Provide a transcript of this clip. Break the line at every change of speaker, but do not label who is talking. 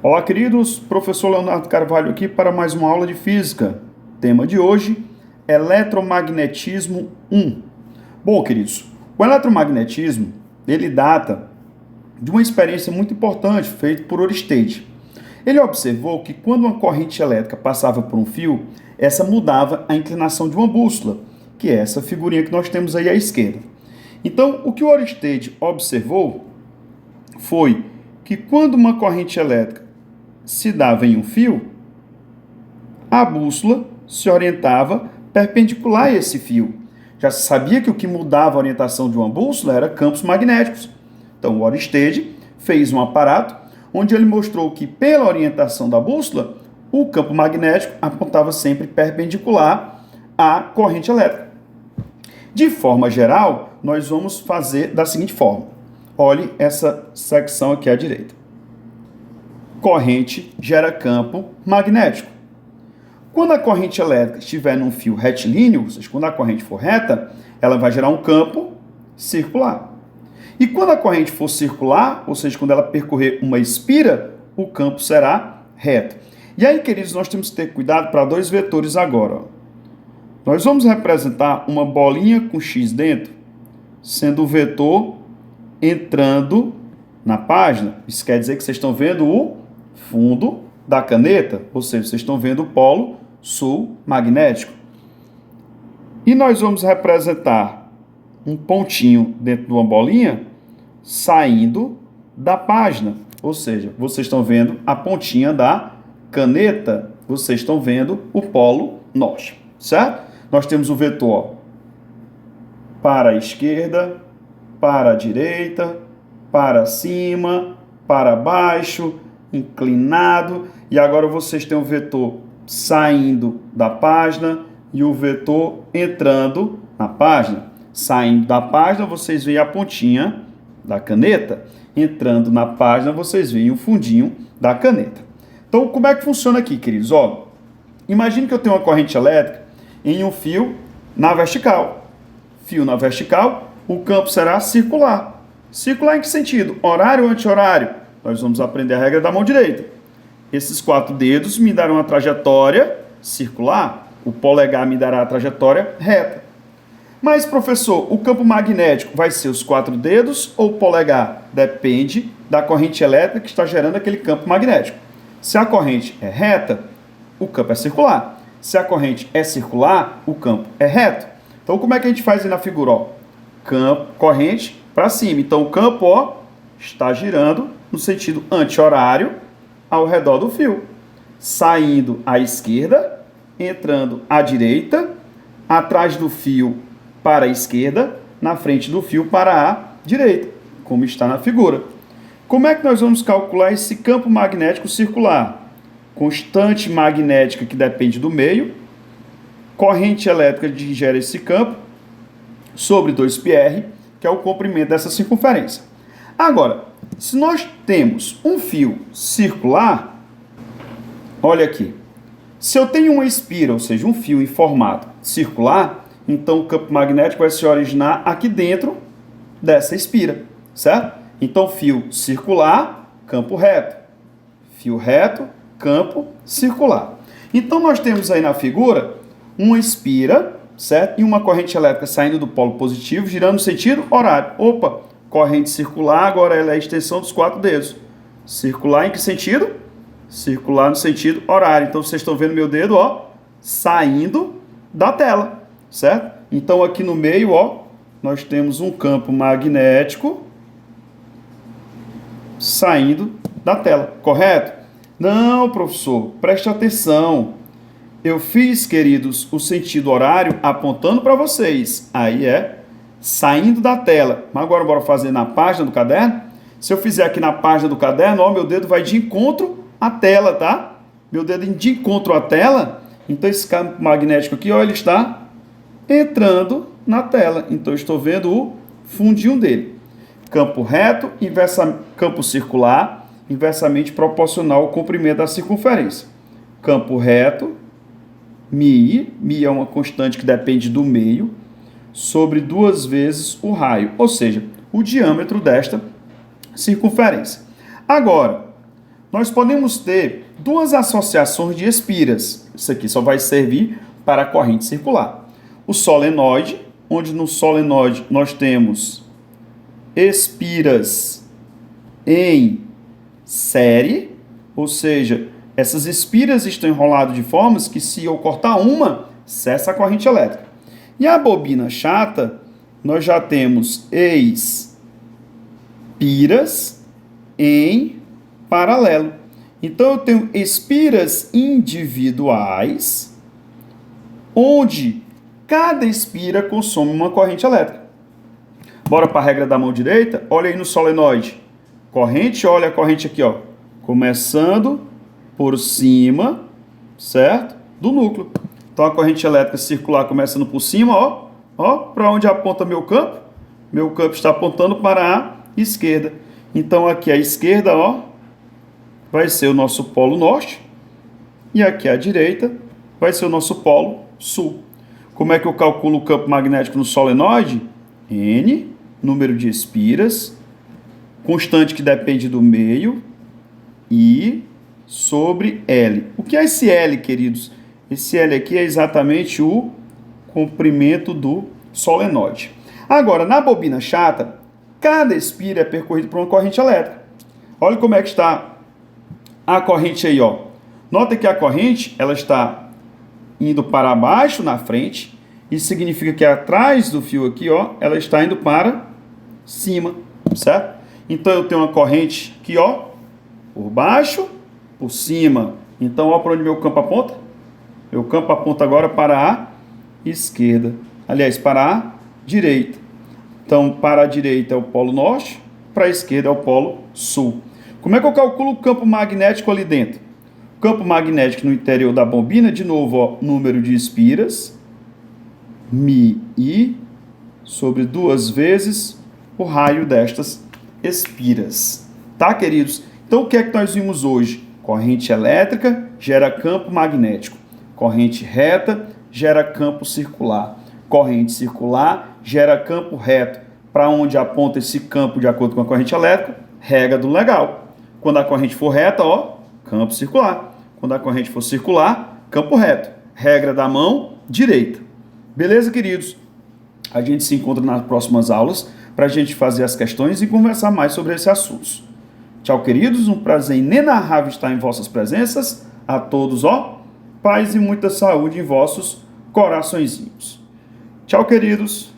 Olá, queridos. Professor Leonardo Carvalho aqui para mais uma aula de física. Tema de hoje, eletromagnetismo 1. Bom, queridos, o eletromagnetismo, ele data de uma experiência muito importante feita por Oersted. Ele observou que quando uma corrente elétrica passava por um fio, essa mudava a inclinação de uma bússola, que é essa figurinha que nós temos aí à esquerda. Então, o que o Oersted observou foi que quando uma corrente elétrica se dava em um fio, a bússola se orientava perpendicular a esse fio. Já se sabia que o que mudava a orientação de uma bússola era campos magnéticos. Então, o Oersted fez um aparato onde ele mostrou que, pela orientação da bússola, o campo magnético apontava sempre perpendicular à corrente elétrica. De forma geral, nós vamos fazer da seguinte forma. Olhe essa secção aqui à direita. Corrente gera campo magnético. Quando a corrente elétrica estiver num fio retilíneo, ou seja, quando a corrente for reta, ela vai gerar um campo circular. E quando a corrente for circular, ou seja, quando ela percorrer uma espira, o campo será reto. E aí, queridos, nós temos que ter cuidado para dois vetores agora. Nós vamos representar uma bolinha com X dentro, sendo o vetor entrando na página. Isso quer dizer que vocês estão vendo o fundo da caneta, ou seja, vocês estão vendo o polo sul magnético. E nós vamos representar um pontinho dentro de uma bolinha saindo da página, ou seja, vocês estão vendo a pontinha da caneta, vocês estão vendo o polo norte, certo? Nós temos o vetor para a esquerda, para a direita, para cima, para baixo, inclinado, e agora vocês têm o vetor saindo da página e o vetor entrando na página. Saindo da página, vocês veem a pontinha da caneta. Entrando na página, vocês veem o fundinho da caneta. Então, como é que funciona aqui, queridos? Ó, imagine que eu tenho uma corrente elétrica em um fio na vertical. Fio na vertical, o campo será circular. Circular em que sentido? Horário ou anti-horário? Nós vamos aprender a regra da mão direita. Esses 4 dedos me darão a trajetória circular. O polegar me dará a trajetória reta. Mas, professor, o campo magnético vai ser os 4 dedos ou o polegar? Depende da corrente elétrica que está gerando aquele campo magnético. Se a corrente é reta, o campo é circular. Se a corrente é circular, o campo é reto. Então, como é que a gente faz aí na figura? Ó, campo, corrente para cima. Então, o campo, ó, está girando no sentido anti-horário ao redor do fio. Saindo à esquerda, entrando à direita, atrás do fio para a esquerda, na frente do fio para a direita, como está na figura. Como é que nós vamos calcular esse campo magnético circular? Constante magnética que depende do meio, corrente elétrica que gera esse campo, sobre 2πr, que é o comprimento dessa circunferência. Agora, se nós temos um fio circular, olha aqui, se eu tenho uma espira, ou seja, um fio em formato circular, então o campo magnético vai se originar aqui dentro dessa espira, certo? Então, fio circular, campo reto. Fio reto, campo circular. Então, nós temos aí na figura uma espira, certo? E uma corrente elétrica saindo do polo positivo, girando no sentido horário. Opa, corrente circular, agora ela é a extensão dos 4 dedos. Circular em que sentido? Circular no sentido horário. Então, vocês estão vendo meu dedo, ó, saindo da tela, certo? Então, aqui no meio, ó, nós temos um campo magnético saindo da tela, correto? Não, professor, preste atenção. Eu fiz, queridos, o sentido horário apontando para vocês. Aí é saindo da tela. Mas agora bora fazer na página do caderno. Se eu fizer aqui na página do caderno, ó, meu dedo vai de encontro à tela, tá? Meu dedo de encontro à tela. Então esse campo magnético aqui, ó, ele está entrando na tela. Então eu estou vendo o fundinho dele. Campo reto, campo circular, inversamente proporcional ao comprimento da circunferência. Campo reto, μ é uma constante que depende do meio, sobre 2 vezes o raio, ou seja, o diâmetro desta circunferência. Agora, nós podemos ter duas associações de espiras. Isso aqui só vai servir para a corrente circular. O solenoide, onde no solenoide nós temos espiras em série, ou seja, essas espiras estão enroladas de formas que, se eu cortar uma, cessa a corrente elétrica. E a bobina chata, nós já temos espiras em paralelo. Então, eu tenho espiras individuais, onde cada espira consome uma corrente elétrica. Bora para a regra da mão direita? Olha aí no solenoide. Corrente, olha a corrente aqui, ó. Começando por cima, certo? Do núcleo. Então, a corrente elétrica circular começando por cima, ó. Ó, para onde aponta meu campo? Meu campo está apontando para a esquerda. Então, aqui à esquerda, ó, vai ser o nosso polo norte. E aqui à direita vai ser o nosso polo sul. Como é que eu calculo o campo magnético no solenoide? N, número de espiras, constante que depende do meio, I sobre L. O que é esse L, queridos? Esse L aqui é exatamente o comprimento do solenoide. Agora, na bobina chata, cada espira é percorrido por uma corrente elétrica. Olha como é que está a corrente aí, ó. Nota que a corrente, ela está indo para baixo na frente. Isso significa que atrás do fio aqui, ó, ela está indo para cima, certo? Então, eu tenho uma corrente aqui, ó, por baixo, por cima. Então, ó, para onde meu campo aponta? Meu campo aponta agora para a esquerda. Aliás, para a direita. Então, para a direita é o polo norte, para a esquerda é o polo sul. Como é que eu calculo o campo magnético ali dentro? O campo magnético no interior da bobina, de novo, ó, número de espiras, μI, sobre 2 vezes o raio destas espiras. Tá, queridos? Então, o que é que nós vimos hoje? Corrente elétrica gera campo magnético. Corrente reta gera campo circular. Corrente circular gera campo reto. Para onde aponta esse campo de acordo com a corrente elétrica? Regra do legal. Quando a corrente for reta, ó, campo circular. Quando a corrente for circular, campo reto. Regra da mão direita. Beleza, queridos? A gente se encontra nas próximas aulas para a gente fazer as questões e conversar mais sobre esses assuntos. Tchau, queridos. Um prazer inenarrável estar em vossas presenças. A todos, ó, paz e muita saúde em vossos coraçõezinhos. Tchau, queridos.